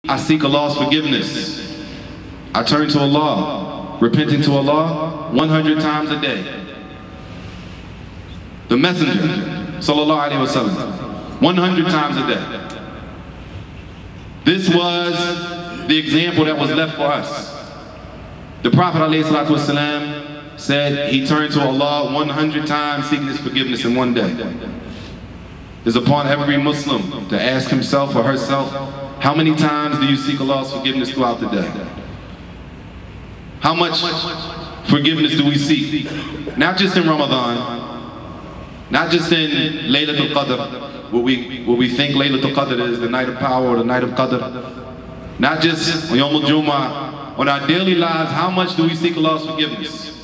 I seek Allah's forgiveness. I turn to Allah, repenting to Allah 100 times a day. The Messenger, sallallahu alaihi wasallam, 100 times a day. This was the example that was left for us. The Prophet ﷺ said he turned to Allah 100 times seeking his forgiveness in one day. It's upon every Muslim to ask himself or herself, how many times do you seek Allah's forgiveness throughout the day? How much forgiveness do we seek? Not just in Ramadan, not just in Laylatul Qadr, what we think Laylatul Qadr is, the night of power or the night of Qadr. Not just on Yawm al-Jumu'ah, on our daily lives, how much do we seek Allah's forgiveness?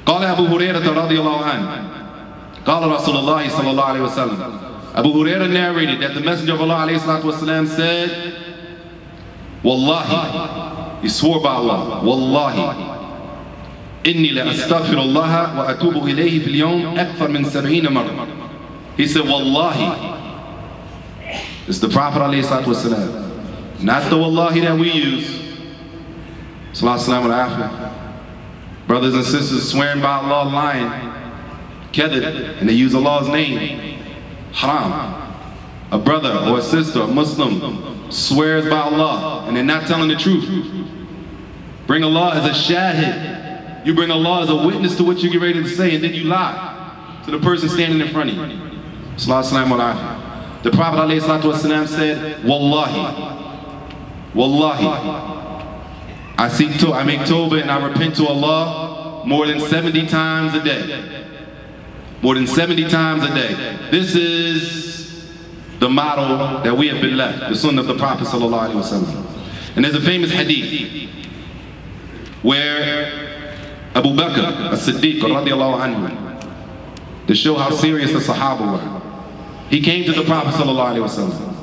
قال أبو هريرة رضي الله عنه قال رسول الله صلى الله عليه وسلم. Abu Hurairah narrated that the Messenger of Allah alayhi salatu wasalam said, Wallahi, he swore by Allah, Wallahi, إني لأستغفر الله وأتوب إليه في اليوم أكثر من 70 مرة. He said, Wallahi. It's the Prophet alayhi salatu wasalam, not the Wallahi that we use. Sallallahu alayhi wa. Brothers and sisters swearing by Allah lying, kadhib, and they use Allah's name. Haram. A brother or a sister, a Muslim, swears by Allah and they're not telling the truth. Bring Allah as a shahid. You bring Allah as a witness to what you get ready to say, and then you lie to the person standing in front of you. The Prophet ﷺ said, Wallahi, Wallahi, I make tawbah and I repent to Allah more than 70 times a day. More than 70 times a day. This is the model that we have been left, the sunnah of the Prophet sallallahu alaihi wasallam. And there's a famous hadith where Abu Bakr as-Siddiq radiallahu anhu, to show how serious the Sahaba were, he came to the Prophet sallallahu alaihi wasallam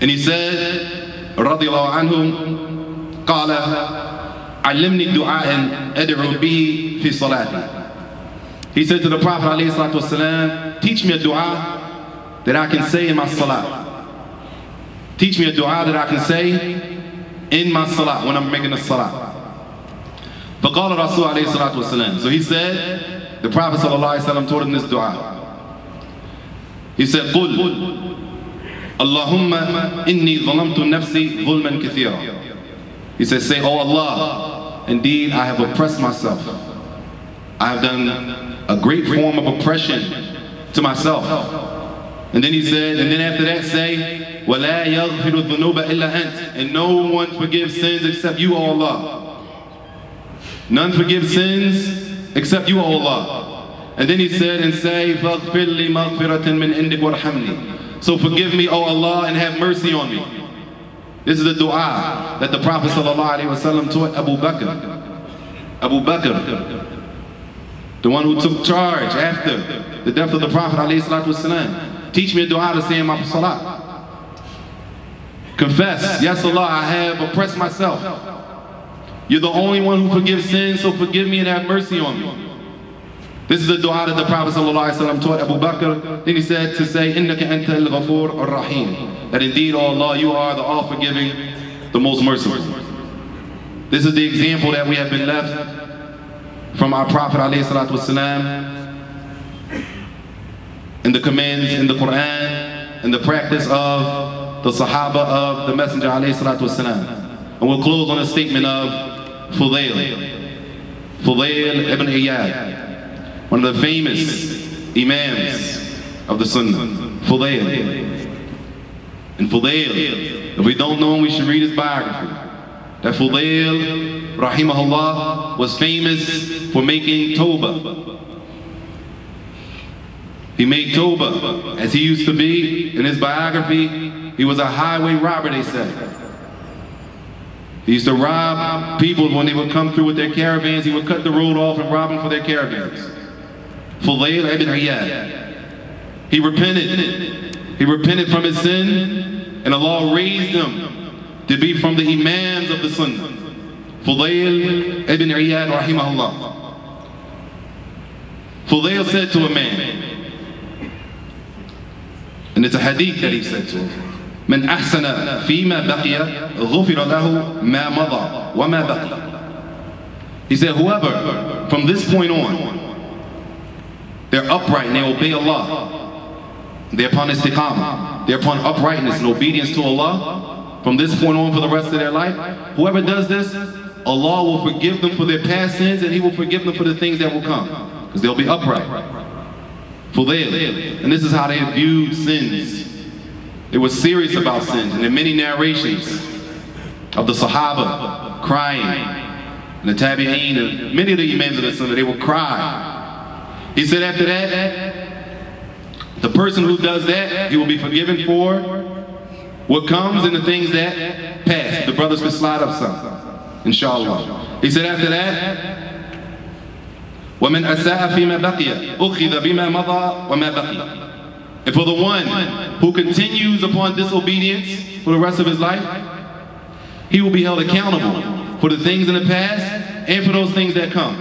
and he said radiallahu anhu, qala allimni du'a'an ad'u bihi fi salati. He said to the Prophet ﷺ, teach me a dua that I can say in my salah. Teach me a dua that I can say in my salah, when I'm making a salah. فَقَالَ رَسُولُ عَلَيْهِ الصَّلَاةُ وَالسَّلَامُ. So he said, the Prophet ﷺ taught him this dua. He said, قُلْ اللهم إني ظلمت نفسي ظلما كثيرا. He said, say, oh Allah, indeed I have oppressed myself. I have done a great form of oppression to myself. And then he said, and then after that say, وَلَا يَغْفِرُ الذُّنُوبَ إِلَّا أَنْتَ. And no one forgives sins except you, O Allah. None forgive sins except you, O Allah. And then he said, and say, فَاغْفِرْ لِي مَغْفِرَةً مِّنْ عِنْدِكَ وَارْحَمْنِي. So forgive me, O Allah, and have mercy on me. This is the dua that the Prophet ﷺ taught Abu Bakr. Abu Bakr, the one who took charge after the death of the Prophet ﷺ. Teach me a dua to say in my salah. Confess, yes Allah, I have oppressed myself. You're the only one who forgives sins, so forgive me and have mercy on me. This is the dua that the Prophet ﷺ taught Abu Bakr. Then he said to say, إِنَّكَ أَنْتَ الْغَفُورُ الرَّحِيمُ. That indeed, O Allah, you are the all-forgiving, the most merciful. This is the example that we have been left from our Prophet ﷺ, in the commands in the Quran, and the practice of the Sahaba of the Messenger ﷺ. And we'll close on a statement of Fudail ibn Iyad, one of the famous Imams of the Sunnah. Fudail. And Fudail, if we don't know him, we should read his biography. That Fudail, rahimahullah, was famous for making tawbah. He made tawbah, as he used to be. In his biography, he was a highway robber, they said. He used to rob people when they would come through with their caravans. He would cut the road off and rob them for their caravans. Fudail ibn Iyad. He repented. He repented from his sin, and Allah raised him to be from the Imams of the Sunnah. Fudail ibn Iyad rahimahullah. Fudail said to a man, and it's a hadith that he said to him, من أحسن فيما بقي غفر له ما مضى وما بقي. He said, whoever from this point on, they're upright and they obey Allah, they're upon istiqamah, they're upon uprightness and obedience to Allah, from this point on for the rest of their life, whoever does this, Allah will forgive them for their past sins and He will forgive them for the things that will come, because they'll be upright. Fudayl, and this is how they viewed sins. They were serious about sins, and there are many narrations of the Sahaba crying, and the Tabi'een, and many of the Imams of the Sunnah, they will cry. He said after that, the person who does that, he will be forgiven for what comes and the things that pass. The brothers could slide up some, inshallah. He said after that, وَمَنْ أَسَاءَ فِي مَا بَقِيَ أُخِذَ بِمَا مَضَى وَمَا بَقِيَ. And for the one who continues upon disobedience for the rest of his life, he will be held accountable for the things in the past and for those things that come.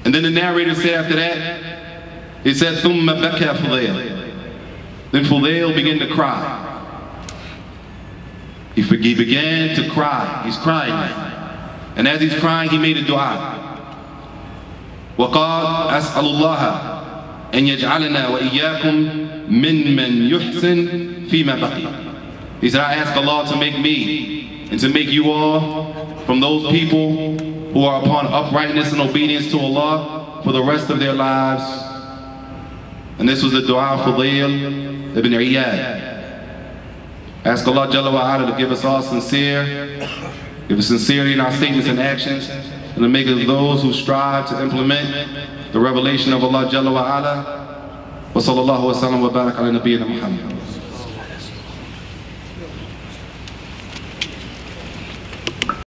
And then the narrator said after that, he said, ثُمَّ بَكَى فُضَيْلٌ. Then Fudayl began to cry. He began to cry. He's crying now. And as he's crying, he made a dua. وَقَالَ أَسْأَلُ اللَّهَ أَنْ يَجْعَلَنَا وَإِيَّاكُمْ مِمَّنْ يُحْسِنُ فِي مَا بَقِيَ. He said, I ask Allah to make me and to make you all from those people who are upon uprightness and obedience to Allah for the rest of their lives. And this was the dua of Fudayl ibn Iyad. Ask Allah Jalla wa Ala to give us all give us sincerity in our statements and actions, and to make us those who strive to implement the revelation of Allah Jalla wa Ala. Wa sallallahu wa sallam wa barak ala nabiyyina Muhammad.